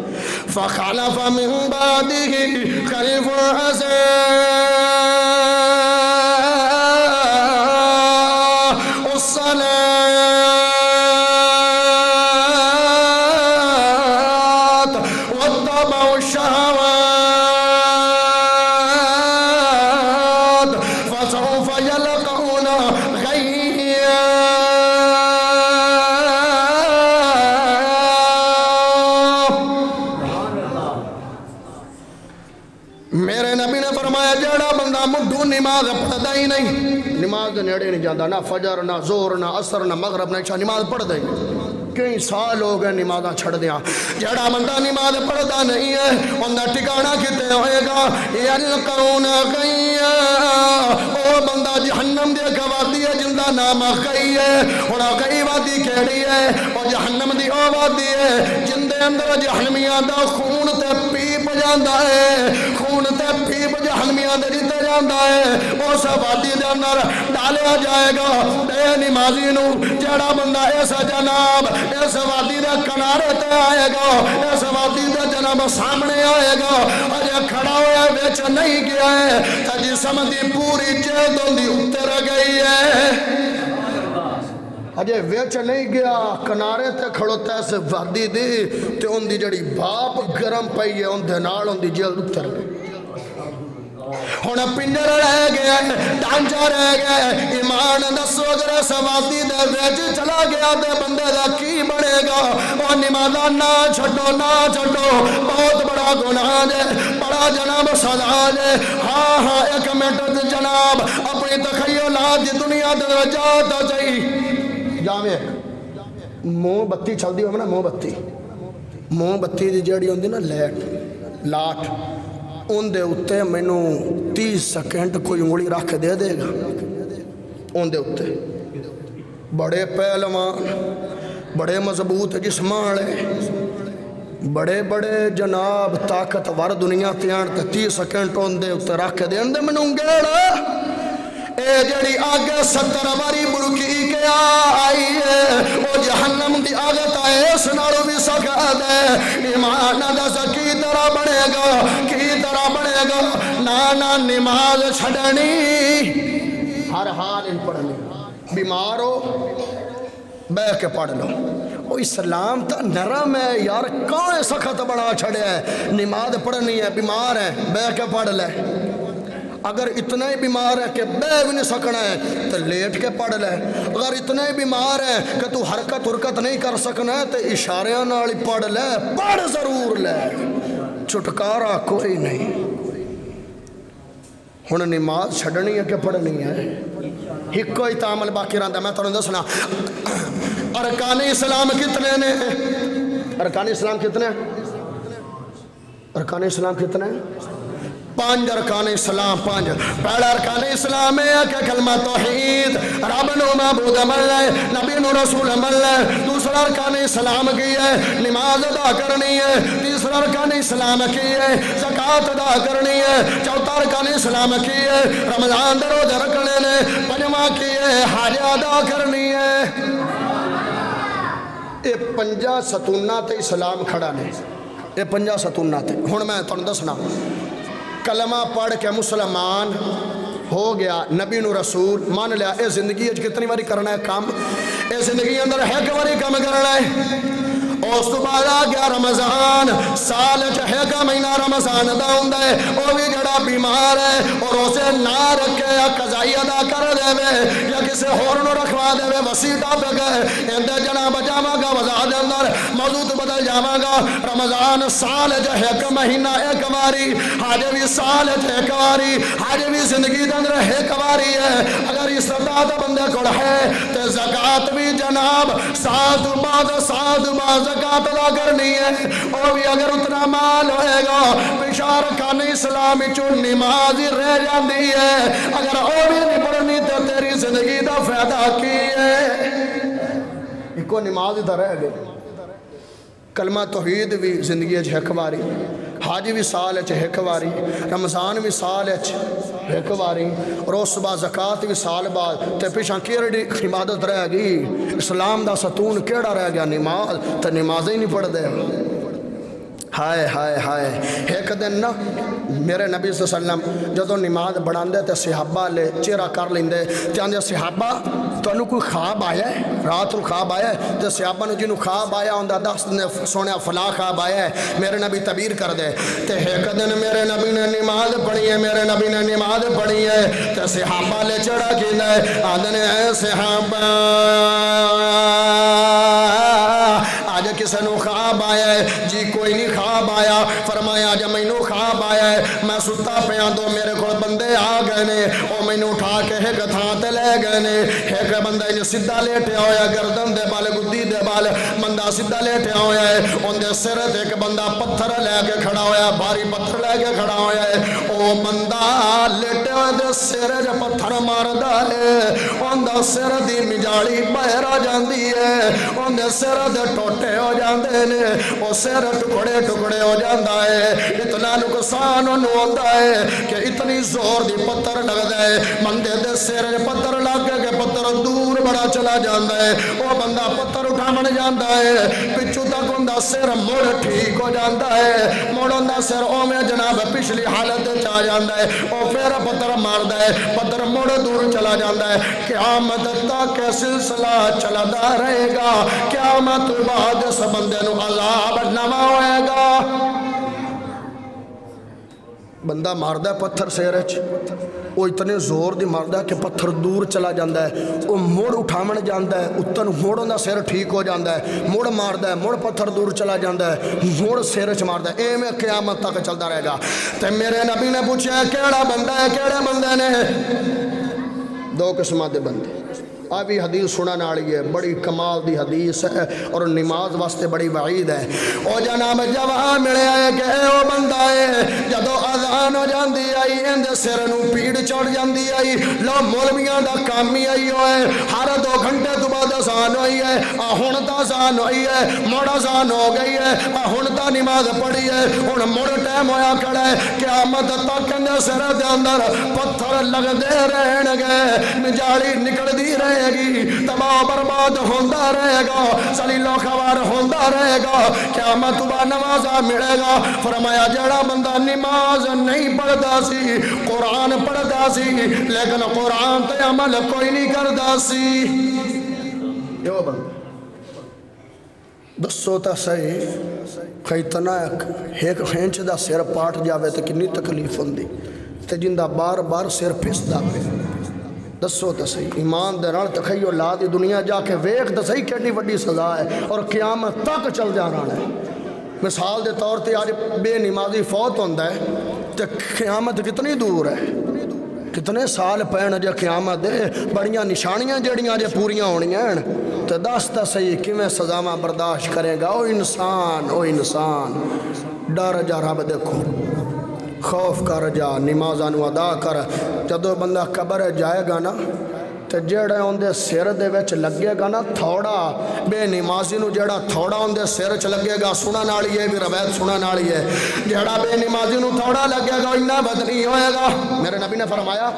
فخلف من بعده خلف نماز پڑھتا ہی نہیں، نماز دے نیڑے نہیں جاتا، نہ فجر نہ زور نہ عصر نہ مغرب نہ عشاء، نماز پڑھتا ہی نہیں۔ کئی سال ہو گئے نمازاں چھڑ دیاں۔ جڑا بندہ نماز پڑھتا نہیں ہے اندر ٹھکانہ کتے ہوئے گا، یلقون غیا، او بندہ جہنم دے وادی ہے جندا نام کئی ہے۔ ہن کئی وادی کیڑی ہے؟ او جہنم دی او وادی ہے جن دے اندر جہنمیاں دا خون تے پیپ جاندا ہے، خون تے پیپ جہنمیاں دے دتے جاندا ہے، اس وادی دے اندر ڈالیا جائے گا بے نمازی نو۔ جڑا بندہ اس جناب اس وادی دے کنارے تے آئے گا، اس وادی دے جناب سامنے آئے گا، اجے کھڑا ہوا وچ نہیں گیا ہے تے جسم دی پوری جلد دی اتر گئی ہے، اجے وچ نہیں گیا کنارے تے کھڑوتا ہے اس وادی دی تے ان دی جڑی بھاپ گرم پئی ہے ان دے نال ان دی جلد اتر گئی۔ ہن پنجر رہ گیا، ڈانچہ رہ گیا، ایمان دسو اگر اس وادی دے وچ چلا گیا تے بندے دا کی بنے گا؟ او نمازاں نہ چھڈو نہ چھڈو، بہت بڑا گناہ ہے، بڑا جناب سزا ہے۔ ہاں ہاں ایک منٹ جناب اپنی تخیلات دی دنیا دے جا تو چاہیے جاویں موم بتی چلدی ہوے نا، موم بتی دی جڑی ہوندی نا لاٹ ان دے اتے مینوں 30 سیکنڈ کوئی انگلی رکھ دے دے گا، ان دے اتے بڑے پہلوان، بڑے مضبوط جسماں والے، بڑے بڑے جناب طاقتور دنیا تے آن تے 30 سیکنڈ ان دے اتے رکھ دے ان دے مینوں گیڑا اے جڑی آگ 70 واری برکی کے آئی ہے وہ جہنم دی آگت آئے اس نارو بھی سکھاد ہے۔ ایمان دس کی طرح بنے گا، کی طرح بنے گا؟ نانا نماز چھڑنی ہر حال ان پڑھنی، بیمار ہو بے کے پڑھ لو۔ وہ اسلام تا نرم ہے یار، کہاں سخت بڑا چھڑے ہے؟ نماز پڑھنی ہے، بیمار ہے بے کے پڑھ لے، اگر اتنا ہی بیمار ہے کہ بے بھی نہیں سکنا ہے تو لیٹ کے پڑھ لے، اگر اتنا ہی بیمار ہے کہ تو حرکت نہیں کر سکنا ہے تو اشاریاں نال ہی پڑھ لے، پڑھ ضرور لے، چھٹکارا کوئی نہیں۔ ہن نماز چھڑنی ہے کہ پڑھنی ہے؟ ایک کوئی تعامل باقی رہندا، میں تانوں دسنا ارکان اسلام کتنے نے؟ ارکان اسلام کتنے ہیں؟ ارکان اسلام کتنے ہیں؟ 5 ارکان اسلام، 5۔ پہلا ارکان اسلام ہے کہ کلمہ توحید، رب نو معبود من لے، نبی نو رسول من لے۔ دوسرا ارکان اسلام کی ہے نماز ادا کرنی ہے۔ تیسرا ارکان اسلام کی ہے زکوٰۃ ادا کرنی ہے۔ چوتھا ارکان اسلام کی ہے رمضان دے روزے رکھنے نے۔ پنجواں کی ہے حج ادا کرنی ہے۔ یہ 5 ستوناں تے اسلام کھڑا نے، یہ 5 ستوناں تے۔ ہن میں تانوں دسنا کلمہ پڑھ کے مسلمان ہو گیا، نبی نو رسول مان لیا، اے زندگی کتنی باری کرنا ہے کام؟ اے زندگی اندر ایک باری کام کرنا ہے۔ اس تو بعد آ گیا رمضان، سال ایک مہینہ رمضان دا ہوندا ہے، وہ بھی جڑا بیمار ہے اور اسے نہ رکھے یا قضائی ادا کر دے یا کسی ہور نو رکھوا دے، وسیع ٹاپک ہے اندر جناب جاواں گا وضاحت اندر موضوع بدل جاواں گا۔ رمضان سال ایک مہینہ ایک باری، حج بھی سال ایک باری، حج بھی زندگی دے اندر ایک باری ہے۔ اگر استطاعت بندے کول ہے تے زکوٰۃ بھی جناب سال تو بعد زکوٰۃ ادا کرنی ہے، اور بھی اگر اتنا مال ہوئے گا پچھا رکھان اسلام چوں نماز ہی رہ جاندی ہے۔ اگر وہ بھی نہیں پڑھنی تو تیری زندگی دا فائدہ کی ہے؟ ایک نماز ہی تو رہ گئی۔ کلمہ توحید بھی زندگی ایک باری، حج بھی سال ایک باری، رمضان بھی سال ایک باری، اور اس بعد زکوٰۃ بھی سال بعد، تے پیچھا کیڑی عبادت رہ گئی؟ اسلام دا ستون کیڑا رہ گیا؟ نماز۔ تے نماز ہی نہیں پڑھ دے۔ ہائے ہائے ہائے، ایک دن نا میرے نبی صلی اللہ علیہ وسلم جدو نماز بڑھاندے تے صحابہ لے چہرہ کر لیندے تے آندے صحابہ تانوں کوئی خواب آیا ہے؟ رات کو خواب آیا ہے؟ تے صحابہ نے جنوں خواب آیا ہوندا دس نے سونے فلاں خواب آیا ہے، میرے نبی تعبیر کر دے۔ تے ایک دن میرے نبی نے نماز پڑھی ہے، میرے نبی نے نماز پڑھی ہے تے صحابہ لے چڑھا کیندا ہے، آندے نے اے صحابہ آج کس کسی نو خواب آیا ہے؟ جی کوئی نہیں خواب آیا۔ فرمایا جب مینوں خواب آیا ہے میں ستا پیاں تو میرے کو بندے آ گئے نے، او مینوں اٹھا کے ایک تھان تے لے گئے نے۔ ایک بندہ انج سیدھا لیٹیا ہویا گردن دے بال گدی دے بال، بندہ سیدھا لیٹیا ہویا ہے، اون دے سر تے ایک بندہ پتھر لے کے کھڑا ہویا، بھاری پتھر لے کے کھڑا ہویا ہے۔ او بندہ لیٹے ہوئے دے سر ج پتھر ماردا ہے، اون دا سر دی مجاڑی باہر آ جاندی ہے، اون دے سر دے ٹوٹے ہو جاندے نے، او سر ٹکڑے ٹکڑے ہو جاندا ہے۔ اتنا نقصان انہوں ہوندا ہے کہ اتنی زور دی پتھر لگدا ہے، بندے دے سر پتھر لگ کے پتھر دور بڑا چلا جاندا ہے۔ او بندہ پتھر اٹھاون جاندا ہے، پچھو تک اوندا سر مڑ ٹھیک ہو جاندا ہے، مڑ اوندا سر اوویں جناب پچھلی حالت وچ آ جاندا ہے۔ او پھر پتھر ماردا ہے، پتھر مڑ دور چلا جاندا ہے۔ قیامت تک سلسلہ چلدا رہے گا، قیامت بعد اس بندے نو عذاب نواں ہوئے گا۔ بندہ ماردا ہے پتھر سر وچ، وہ اتنے زور دی ماردا ہے کہ پتھر دور چلا جاندا ہے، وہ مڑ اٹھاون جاندا ہے، اتن مڑ اوندا سر ٹھیک ہو جاندا ہے، مڑ ماردا ہے، مڑ پتھر دور چلا جاندا ہے، مڑ سر وچ ماردا ہے، ایویں قیامت تک چلدا رہے گا۔ تے میرے نبی نے پوچھا کیڑا بندہ ہے، کیڑے بندے نے؟ دو قسماں دے بندے۔ آ بھی حدیث سنن والی ہے، بڑی کمال دی حدیث ہے اور نماز واسطے بڑی وعید ہے۔ او جناب جواب ملیا ہے کہ اے او بندہ ہے جدو اذان ہو جاندی آئی اندے سر نو پیڑ چڑھ جاندی آئی، لو مولویاں دا کام ہی آئی ہوئے، ہر 2 گھنٹے تو بعد اذان ہوئی ہے، ہن تا اذان ہوئی ہے، مڑ اذان ہو گئی ہے، ہن تا نماز پڑھی ہے، ہن مڑ ٹائم ہویا کھڑا ہے، قیامت تک اندے سر دے اندر پتھر لگدے رہن گے، مجاڑی نکلدی رہے گی، تباہ برباد ہوندا رہے گا، سلیلو خوار ہوندا رہے گا، قیامت بعد نمازہ ملے گا۔ فرمایا جڑا بندہ نماز نہیں پڑھدا سی، قرآن پڑھدا سی، لیکن قرآن تے عمل کوئی نہیں کردا سی، یہ بندہ دسو تا صحیح خیتنا ایک خینچ دا سر پاٹ جاوے تے کنی تکلیف ہوندی، تے جندہ بار بار سر پھسدا پہ دسو تا صحیح ایمان دے نال تخیل لا دی دنیا جا کے ویکھ تے صحیح کیڑی وڈی سزا ہے اور قیامت تک چل جا رہا ہے۔ مثال دے طور تے آج بے نمازی فوت ہوندا ہے تے قیامت کتنی دور ہے، کتنے سال پہن جے قیامت دے، بڑیاں نشانیاں جڑیاں جے پوریاں ہونیاں ہیں، تے دستا صحیح کیویں سزاواں برداشت کرے گا۔ او انسان ڈر جا رب دیکھو، خوف کر جا، نمازاں نو ادا کر۔ جدو بندہ قبر جائے گا نا تے جڑا اندے سر دے وچ لگے گا نا تھوڑا، بے نمازی نو جڑا تھوڑا اندے سر وچ لگے گا، سنن والی ہے بھی روایت سنن والی ہے، جڑا بے نمازی نو تھوڑا لگے گا اتنا بد نہیں ہوئے گا۔ میرے نبی نے فرمایا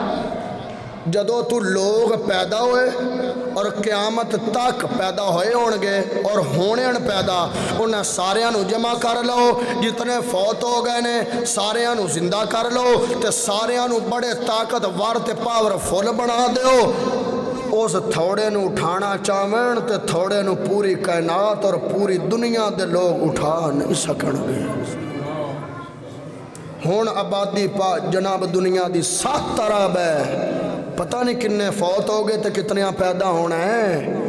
جدو تو لوگ پیدا ہوئے اور قیامت تک پیدا ہوئے ہونگے اور ہونے پیدا، انہیں ساریاں نو جمع کر لو، جتنے فوت ہو گئے نے ساریاں نو زندہ کر لو، تے ساریاں نو بڑے طاقت ور تے پاور فل بنا دیو۔ اس تھوڑے نو اٹھانا چاہویں تے تھوڑے نو پوری کائنات اور پوری دنیا دے لوگ اٹھا نہیں سکن گے۔ ہون آبادی پا جناب دنیا دی 7 ارب ہے، پتہ نہیں کنے فوت ہو گئے تے کتنے پیدا ہونا ہے۔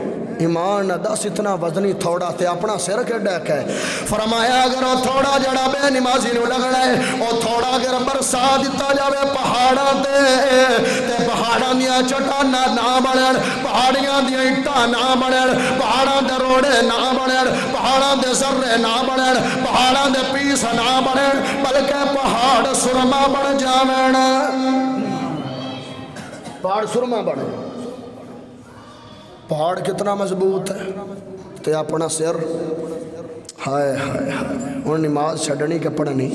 ایمان دس اتنا وزنی تھوڑا تے اپنا سر کے ڈیک ہے۔ فرمایا اگر وہ تھوڑا جڑا بے نمازی نو لگنا ہے، وہ تھوڑا اگر برسا دیتا جاوے پہاڑاں تے پہاڑاں دیاں چٹاناں نہ بنن، پہاڑیاں دیاں اٹاں نہ بنن، پہاڑاں دے روڑے نہ بنن، پہاڑاں دے ذرے نہ بنن، پہاڑاں دے پیس نہ بنن، بلکہ پہاڑ سرما بن جاویں، پہاڑ سرما بنے۔ پہاڑ کتنا مضبوط ہے تے اپنا سر ہائے ہائے ہائے، اور نماز چھڑنی کے پڑھنی۔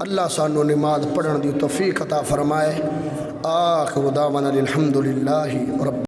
اللہ سانو نماز پڑھن دی توفیق عطا فرمائے۔ آخر دعوانا الحمدللہ رب